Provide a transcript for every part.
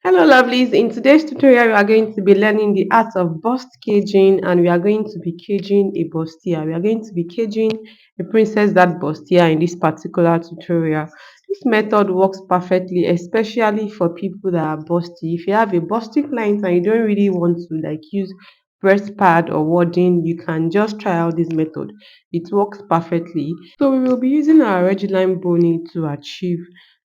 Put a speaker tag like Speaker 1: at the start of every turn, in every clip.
Speaker 1: Hello lovelies, in today's tutorial we are going to be learning the art of bust caging and we are going to be caging a bustier. We are going to be caging a princess that bustier in this particular tutorial. This method works perfectly, especially for people that are busty. If you have a busty client and you don't really want to use breast pad or wadding, you can just try out this method. It works perfectly. So we will be using our Regiline Bony to achieve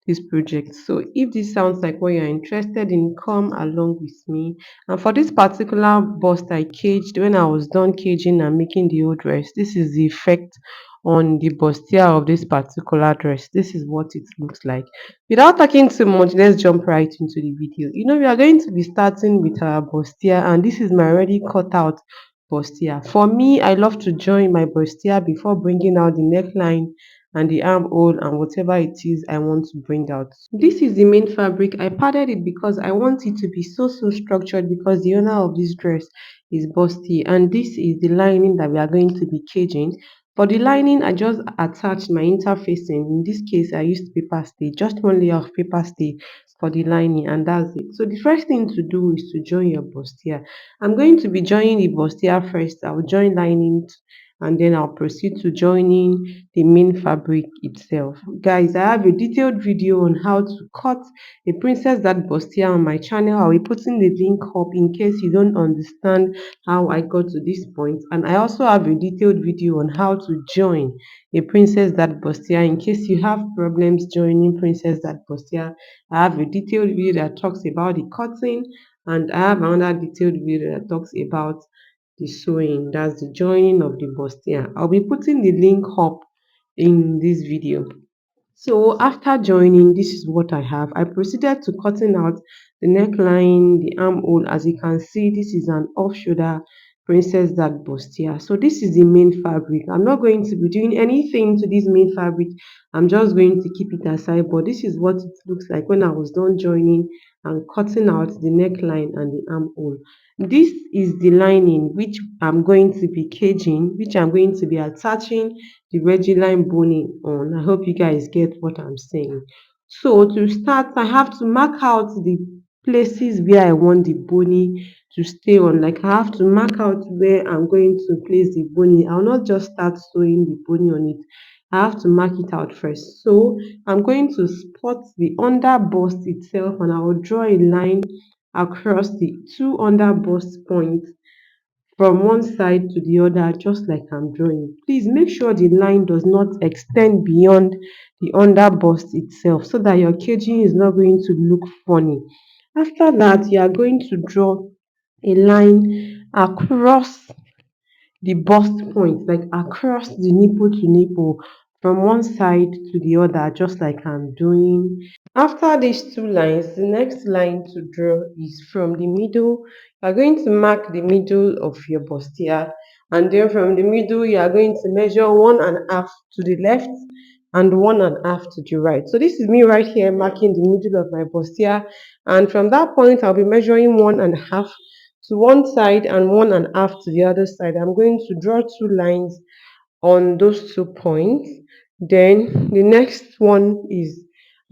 Speaker 1: this project. So if this sounds like what you're interested in, come along with me. And for this particular bust I caged, when I was done caging and making the old dress, this is the effect on the bustier of this particular dress. This is what it looks like. Without talking too much, let's jump right into the video. We are going to be starting with our bustier, and this is my already cut out bustier. For me, I love to join my bustier before bringing out the neckline and the armhole and whatever it is I want to bring out. This is the main fabric. I padded it because I want it to be so structured because the owner of this dress is busty, and this is the lining that we are going to be caging. For the lining, I just attached my interfacing. In this case, I used paper stay, just one layer of paper stay for the lining, and that's it. So the first thing to do is to join your bustier. I'm going to be joining the bustier first. I'll join lining and then I'll proceed to joining the main fabric itself. Guys, I have a detailed video on how to cut a princess that bustier on my channel. I'll be putting the link up in case you don't understand how I got to this point. And I also have a detailed video on how to join a princess that bustier in case you have problems joining princess that bustier. I have a detailed video that talks about the cutting, and I have another detailed video that talks about the sewing, that's the joining of the bustier. I'll be putting the link up in this video. So after joining, this is what I have. I proceeded to cutting out the neckline, the armhole. As you can see, this is an off-shoulder princess that bustier. So this is the main fabric. I'm not going to be doing anything to this main fabric. I'm just going to keep it aside. But this is what it looks like when I was done joining and cutting out the neckline and the armhole. This is the lining which I'm going to be caging, which I'm going to be attaching the Regiline boning on. I hope you guys get what I'm saying. So to start, I have to mark out the places where I want the bony to stay on. Like I have to mark out where I'm going to place the bony. I'll not just start sewing the bony on it. I have to mark it out first. So I'm going to spot the under bust itself and I will draw a line across the two under bust points from one side to the other, just like I'm drawing. Please make sure the line does not extend beyond the under bust itself so that your caging is not going to look funny. After that, you are going to draw a line across the bust point, like across the nipple to nipple from one side to the other, just like I'm doing. After these two lines, the next line to draw is from the middle. You are going to mark the middle of your bustier, and then from the middle, you are going to measure 1.5 to the left and 1.5 to the right. So this is me right here marking the middle of my bustier, and from that point, I'll be measuring 1.5 to one side and 1.5 to the other side. I'm going to draw two lines on those 2 points. Then the next one is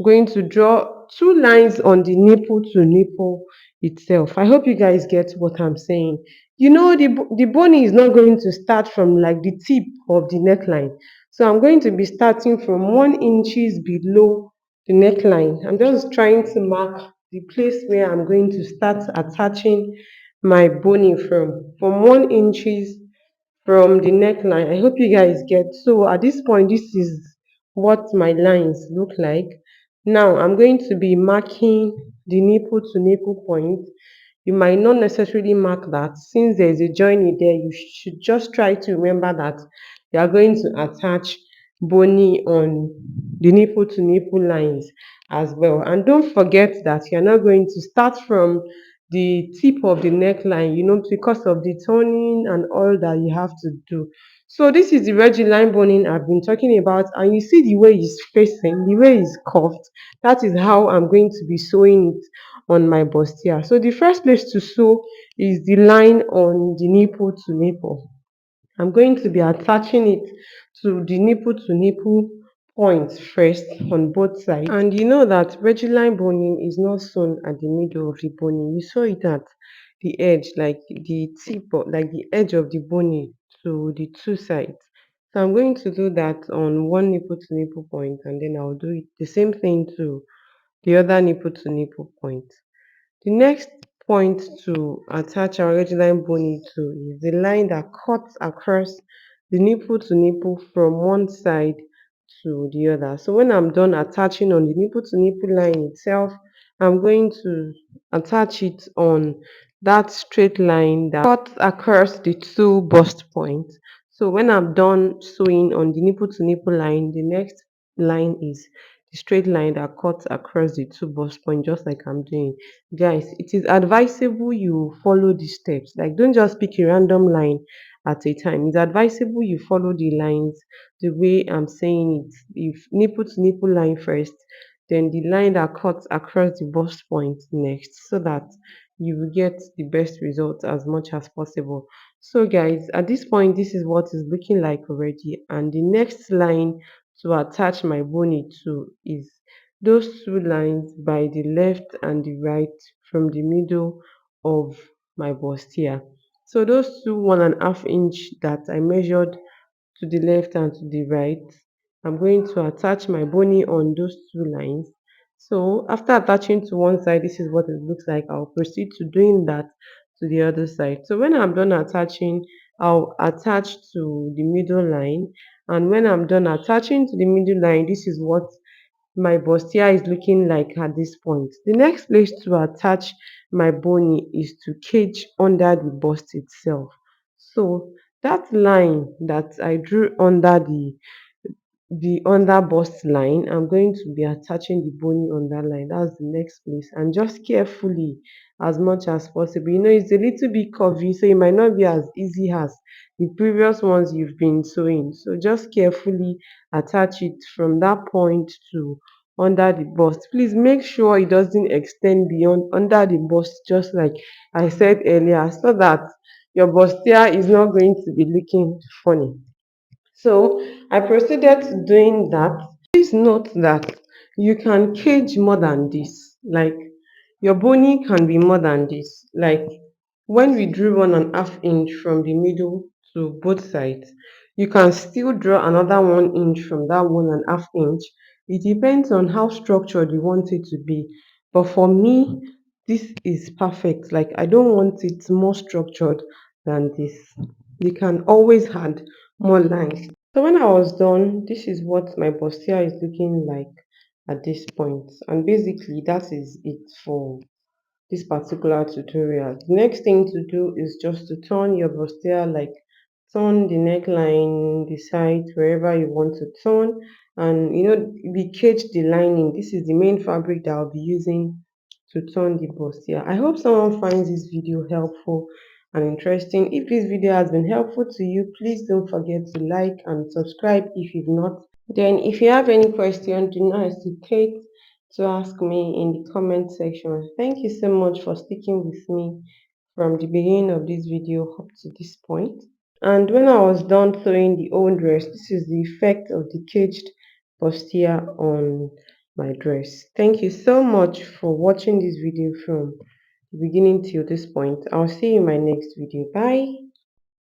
Speaker 1: going to draw two lines on the nipple to nipple itself. I hope you guys get what I'm saying. The bony is not going to start from like the tip of the neckline. So I'm going to be starting from 1 inches below the neckline. I'm just trying to mark the place where I'm going to start attaching my bony from 1 inches from the neckline. I hope you guys get. So at this point, this is what my lines look like. Now I'm going to be marking the nipple to nipple point. You might not necessarily mark that. Since there's a joining there, you should just try to remember that you are going to attach bony on the nipple to nipple lines as well. And don't forget that you're not going to start from the tip of the neckline, because of the turning and all that you have to do. So this is the Reggie line boning I've been talking about, and you see the way it's facing, the way it's curved. That is how I'm going to be sewing it on my bustier. So the first place to sew is the line on the nipple to nipple. I'm going to be attaching it to the nipple points first on both sides. And you know that Reggiline boning is not sewn at the middle of the boning. You sew it at the edge, like the tip, like the edge of the boning to the two sides. So I'm going to do that on one nipple to nipple point, and then I'll do it the same thing to the other nipple to nipple point. The next point to attach our Reggiline boning to is the line that cuts across the nipple to nipple from one side to the other. So when I'm done attaching on the nipple to nipple line itself, I'm going to attach it on that straight line that cuts across the two bust points. So when I'm done sewing on the nipple to nipple line, the next line is the straight line that cuts across the two bust points, just like I'm doing. Guys, it is advisable you follow these steps. Like, don't just pick a random line at a time. It's advisable you follow the lines the way I'm saying it. If nipple to nipple line first, then the line that cuts across the bust point next, so that you will get the best results as much as possible. So guys, at this point, this is what is looking like already, and the next line to attach my bony to is those two lines by the left and the right from the middle of my bustier. So those two 1.5 inch that I measured to the left and to the right, I'm going to attach my bony on those two lines. So after attaching to one side, this is what it looks like. I'll proceed to doing that to the other side. So when I'm done attaching, I'll attach to the middle line. And when I'm done attaching to the middle line, this is what my bustier is looking like at this point. The next place to attach my bony is to cage under the bust itself. So that line that I drew under the under bust line, I'm going to be attaching the bony on that line. That's the next place, and just carefully as much as possible. You know, it's a little bit curvy, so it might not be as easy as the previous ones you've been sewing. So just carefully attach it from that point to under the bust. Please make sure it doesn't extend beyond under the bust, just like I said earlier, so that your bustier is not going to be looking funny. So I proceeded to doing that. Please note that you can cage more than this. Like, your bony can be more than this. Like, when we drew 1.5 inch from the middle to both sides, you can still draw another 1 inch from that 1.5 inch. It depends on how structured you want it to be. But for me, this is perfect. Like, I don't want it more structured than this. You can always add more lines. So when I was done, this is what my bustier is looking like at this point. And basically that is it for this particular tutorial. The next thing to do is just to turn your bustier, like turn the neckline, the sides, wherever you want to turn. And we cage the lining. This is the main fabric that I'll be using to turn the bustier. I hope someone finds this video helpful and interesting. If this video has been helpful to you, please don't forget to like and subscribe if you've not. Then if you have any question, do not hesitate to ask me in the comment section. Thank you so much for sticking with me from the beginning of this video up to this point. And when I was done sewing the old dress, this is the effect of the caged bustier on my dress. Thank you so much for watching this video from the beginning till this point. I'll see you in my next video. Bye.